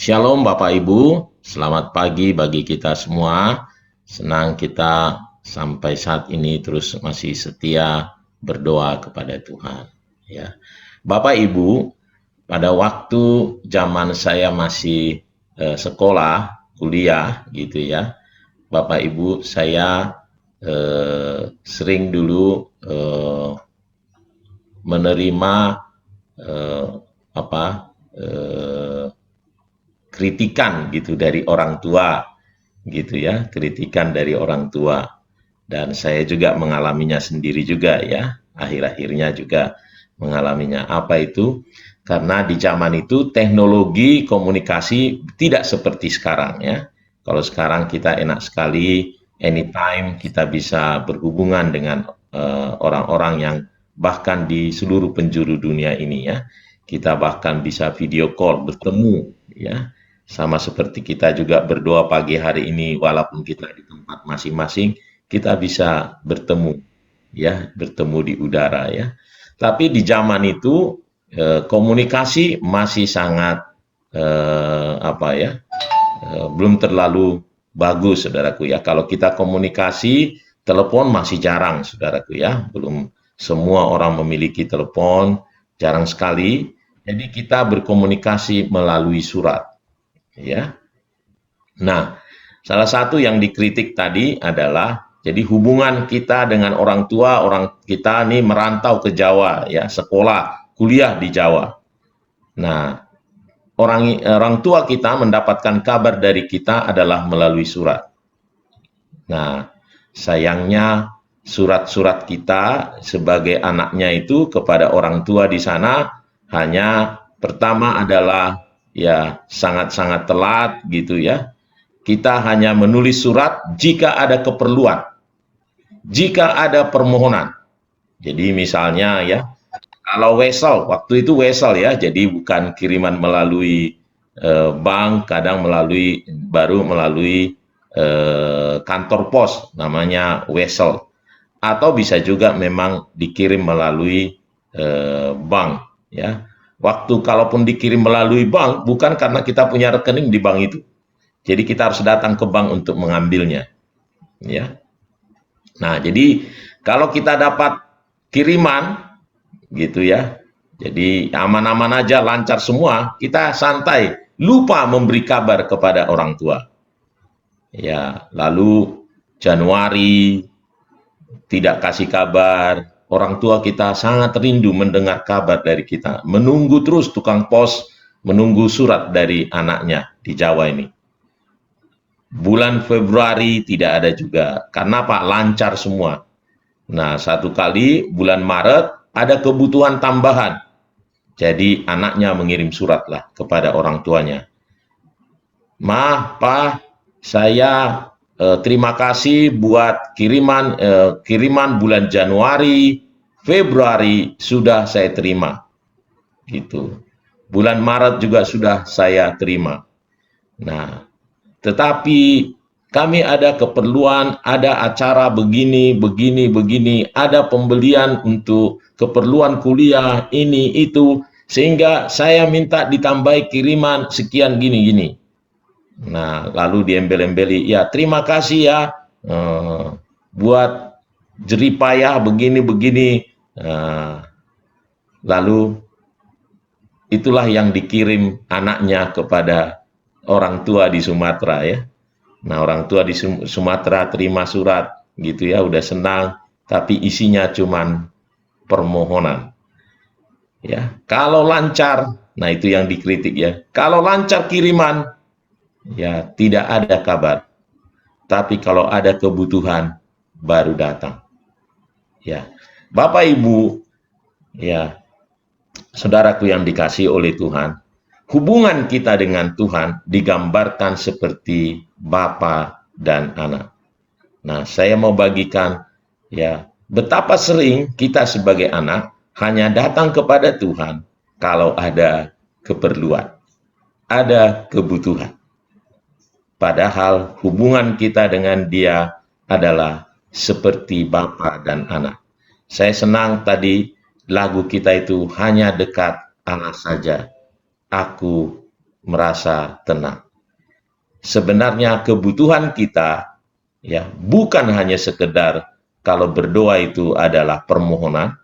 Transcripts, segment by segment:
Shalom Bapak Ibu, selamat pagi bagi kita semua. Senang kita sampai saat ini terus masih setia berdoa kepada Tuhan. Ya, Bapak Ibu, pada waktu zaman saya masih sekolah, kuliah gitu ya, Bapak Ibu saya sering dulu menerima eh, apa eh, kritikan gitu dari orang tua gitu ya, kritikan dari orang tua. Dan saya juga mengalaminya sendiri juga ya, akhir-akhirnya juga mengalaminya. Apa itu? Karena di zaman itu teknologi komunikasi tidak seperti sekarang ya. Kalau sekarang kita enak sekali, anytime kita bisa berhubungan dengan orang-orang yang bahkan di seluruh penjuru dunia ini ya. Kita bahkan bisa video call, bertemu ya. Sama seperti kita juga berdoa pagi hari ini walaupun kita di tempat masing-masing, kita bisa bertemu ya, bertemu di udara ya. Tapi di zaman itu komunikasi masih sangat apa ya, belum terlalu bagus saudaraku ya. Kalau kita komunikasi, telepon masih jarang saudaraku ya. Belum semua orang memiliki telepon, jarang sekali. Jadi kita berkomunikasi melalui surat ya. Nah, salah satu yang dikritik tadi adalah jadi hubungan kita dengan orang kita nih merantau ke Jawa ya, sekolah, kuliah di Jawa. Nah, orang tua kita mendapatkan kabar dari kita adalah melalui surat. Nah, sayangnya surat-surat kita sebagai anaknya itu kepada orang tua di sana hanya pertama adalah ya sangat-sangat telat gitu ya. Kita hanya menulis surat jika ada keperluan, jika ada permohonan. Jadi misalnya ya, kalau wesel, waktu itu wesel ya, jadi bukan kiriman melalui bank, kadang baru melalui kantor pos, namanya wesel. Atau bisa juga memang dikirim melalui bank ya. Waktu kalaupun dikirim melalui bank, bukan karena kita punya rekening di bank itu. Jadi kita harus datang ke bank untuk mengambilnya, ya. Nah, jadi kalau kita dapat kiriman, gitu ya, jadi aman-aman aja, lancar semua, kita santai, lupa memberi kabar kepada orang tua. Ya, lalu Januari tidak kasih kabar, orang tua kita sangat rindu mendengar kabar dari kita, menunggu terus tukang pos, menunggu surat dari anaknya di Jawa ini. Bulan Februari tidak ada juga. Karena Pak lancar semua. Nah, satu kali bulan Maret ada kebutuhan tambahan. Jadi anaknya mengirim surat lah kepada orang tuanya. Ma, Pa, saya terima kasih buat kiriman bulan Januari, Februari sudah saya terima. Gitu. Bulan Maret juga sudah saya terima. Nah, tetapi kami ada keperluan, ada acara begini, begini, begini, ada pembelian untuk keperluan kuliah, ini, itu, sehingga saya minta ditambahi kiriman sekian gini, gini. Nah, lalu diembel-embeli, ya terima kasih ya, buat jeripayah begini, begini. Lalu itulah yang dikirim anaknya kepada orang tua di Sumatera ya. Nah, orang tua di Sumatera terima surat gitu ya, udah senang, tapi isinya cuman permohonan. Ya, kalau lancar, nah itu yang dikritik ya. Kalau lancar kiriman, ya tidak ada kabar. Tapi kalau ada kebutuhan, baru datang. Ya, Bapak Ibu, ya saudaraku yang dikasih oleh Tuhan, hubungan kita dengan Tuhan digambarkan seperti bapa dan anak. Nah, saya mau bagikan ya betapa sering kita sebagai anak hanya datang kepada Tuhan kalau ada keperluan, ada kebutuhan. Padahal hubungan kita dengan Dia adalah seperti bapa dan anak. Saya senang tadi lagu kita itu hanya dekat Allah saja. Aku merasa tenang. Sebenarnya kebutuhan kita ya bukan hanya sekedar kalau berdoa itu adalah permohonan,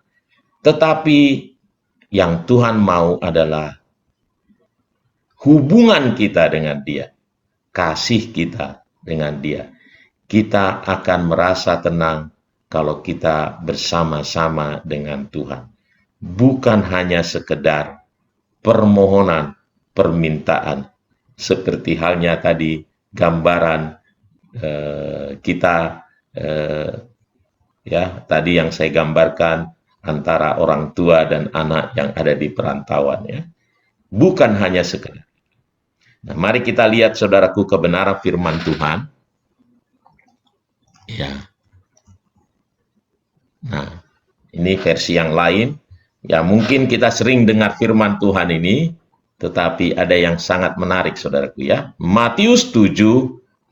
tetapi yang Tuhan mau adalah hubungan kita dengan Dia, kasih kita dengan Dia. Kita akan merasa tenang kalau kita bersama-sama dengan Tuhan. Bukan hanya sekedar permohonan, permintaan. Seperti halnya tadi gambaran kita ya tadi yang saya gambarkan antara orang tua dan anak yang ada di perantauan ya. Bukan hanya sekedar. Nah, mari kita lihat saudaraku kebenaran firman Tuhan. Ya. Nah, ini versi yang lain. Ya, mungkin kita sering dengar firman Tuhan ini, tetapi ada yang sangat menarik saudaraku ya. Matius 7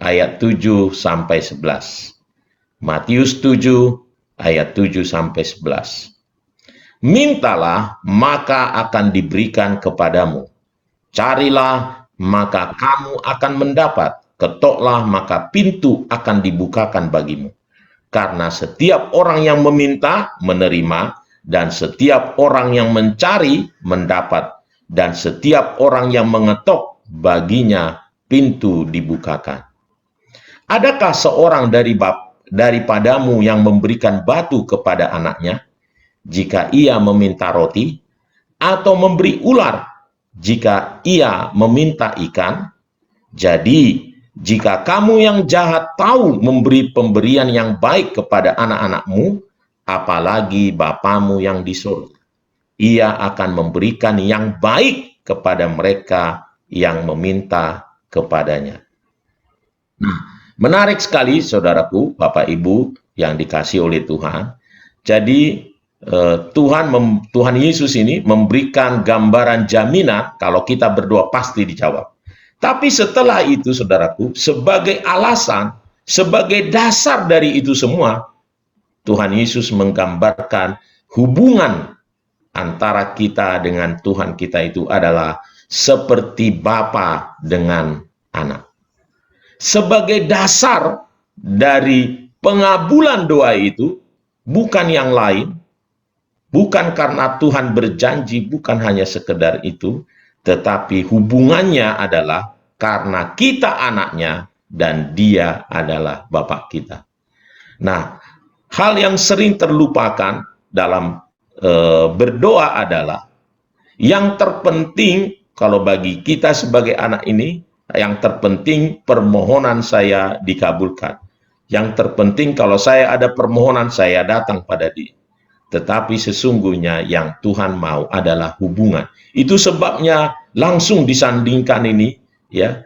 ayat 7 sampai 11. Matius 7 ayat 7 sampai 11. Mintalah maka akan diberikan kepadamu. Carilah maka kamu akan mendapat. Ketoklah maka pintu akan dibukakan bagimu. Karena setiap orang yang meminta menerima, dan setiap orang yang mencari mendapat, dan setiap orang yang mengetok baginya pintu dibukakan. Adakah seorang daripadamu yang memberikan batu kepada anaknya jika ia meminta roti, atau memberi ular jika ia meminta ikan? Jadi, jika kamu yang jahat tahu memberi pemberian yang baik kepada anak-anakmu, apalagi Bapamu yang di surga, Ia akan memberikan yang baik kepada mereka yang meminta kepadanya. Nah, menarik sekali saudaraku, Bapak Ibu yang dikasih oleh Tuhan. Jadi Tuhan Yesus ini memberikan gambaran jaminan kalau kita berdoa pasti dijawab. Tapi setelah itu saudaraku, sebagai alasan, sebagai dasar dari itu semua, Tuhan Yesus menggambarkan hubungan antara kita dengan Tuhan kita itu adalah seperti bapa dengan anak. Sebagai dasar dari pengabulan doa itu bukan yang lain, bukan karena Tuhan berjanji, bukan hanya sekedar itu, tetapi hubungannya adalah karena kita anaknya dan Dia adalah Bapa kita. Nah, hal yang sering terlupakan dalam berdoa adalah yang terpenting kalau bagi kita sebagai anak ini, yang terpenting permohonan saya dikabulkan. Yang terpenting kalau saya ada permohonan, saya datang pada Dia. Tetapi sesungguhnya yang Tuhan mau adalah hubungan. Itu sebabnya langsung disandingkan ini, ya.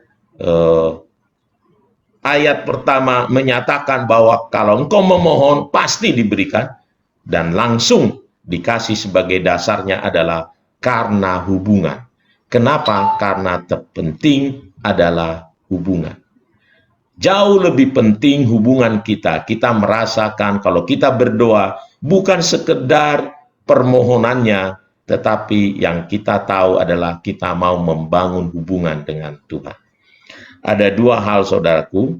Ayat pertama menyatakan bahwa kalau engkau memohon pasti diberikan, dan langsung dikasih sebagai dasarnya adalah karena hubungan. Kenapa? Karena terpenting adalah hubungan. Jauh lebih penting hubungan kita. Kita merasakan kalau kita berdoa bukan sekedar permohonannya, tetapi yang kita tahu adalah kita mau membangun hubungan dengan Tuhan. Ada dua hal saudaraku,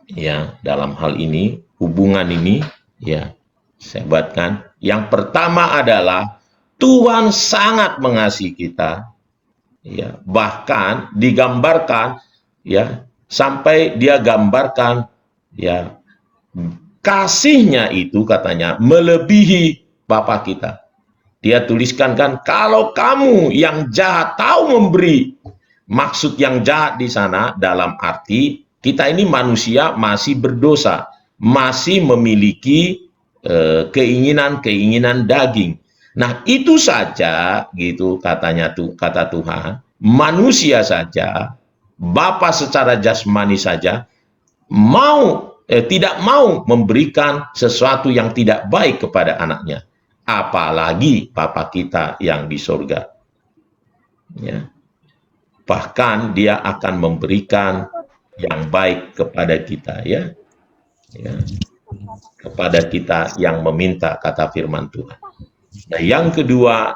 ya, dalam hal ini, hubungan ini, ya, saya buatkan. Yang pertama adalah Tuhan sangat mengasihi kita, ya, bahkan digambarkan, ya, sampai Dia gambarkan, ya, kasihnya itu katanya melebihi Bapa kita. Dia tuliskan kan, kalau kamu yang jahat tahu memberi. Maksud yang jahat di sana dalam arti kita ini manusia masih berdosa, masih memiliki keinginan-keinginan daging. Nah, itu saja gitu katanya kata Tuhan, manusia saja, Bapa secara jasmani saja tidak mau memberikan sesuatu yang tidak baik kepada anaknya, apalagi Bapa kita yang di surga. Ya. Bahkan Dia akan memberikan yang baik kepada kita, ya. Ya. Kepada kita yang meminta, kata firman Tuhan. Nah, yang kedua,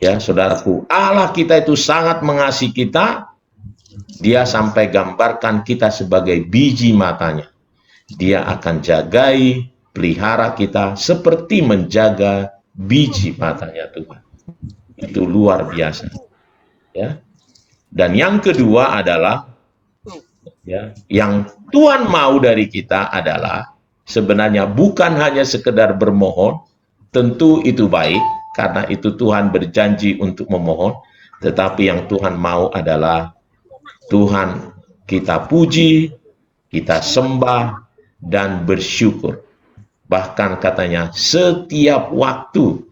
Ya, saudaraku, Allah kita itu sangat mengasihi kita. Dia sampai gambarkan kita sebagai biji matanya. Dia akan jagai, pelihara kita seperti menjaga biji matanya Tuhan. Itu luar biasa. Ya. Dan yang kedua adalah, ya, yang Tuhan mau dari kita adalah sebenarnya bukan hanya sekedar bermohon, tentu itu baik, karena itu Tuhan berjanji untuk memohon, tetapi yang Tuhan mau adalah Tuhan kita puji, kita sembah, dan bersyukur. Bahkan katanya setiap waktu,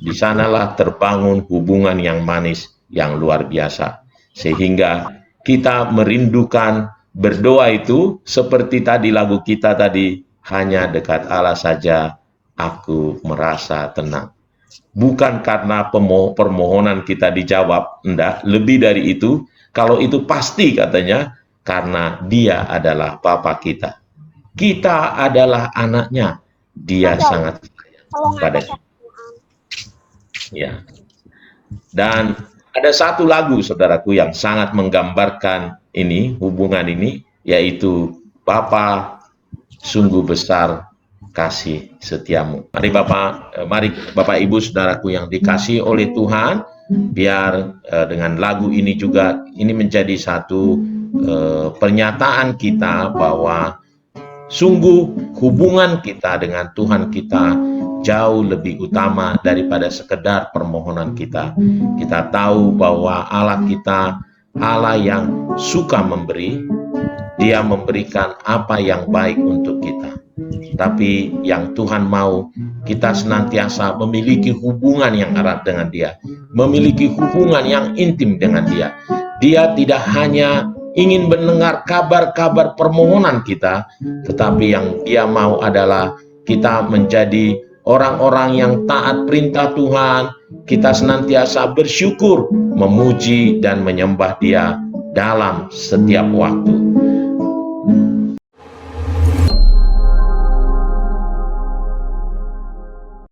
di sanalah terbangun hubungan yang manis, yang luar biasa. Sehingga kita merindukan berdoa itu seperti tadi lagu kita tadi, hanya dekat Allah saja aku merasa tenang. Bukan karena permohonan kita dijawab, enggak, lebih dari itu. Kalau itu pasti katanya, karena dia adalah Bapa kita. Kita adalah anaknya. Dia sangat sayang pada kita. Ya. Dan ada satu lagu, saudaraku, yang sangat menggambarkan ini, hubungan ini, yaitu Bapa sungguh besar kasih setiamu. Mari Bapak Ibu saudaraku yang dikasihi oleh Tuhan, biar dengan lagu ini juga ini menjadi satu pernyataan kita bahwa sungguh hubungan kita dengan Tuhan kita jauh lebih utama daripada sekedar permohonan kita. Kita tahu bahwa Allah kita Allah yang suka memberi. Dia memberikan apa yang baik untuk kita. Tapi yang Tuhan mau, kita senantiasa memiliki hubungan yang erat dengan Dia, memiliki hubungan yang intim dengan Dia. Dia tidak hanya ingin mendengar kabar-kabar permohonan kita, tetapi yang Dia mau adalah kita menjadi orang-orang yang taat perintah Tuhan. Kita senantiasa bersyukur, memuji dan menyembah Dia dalam setiap waktu.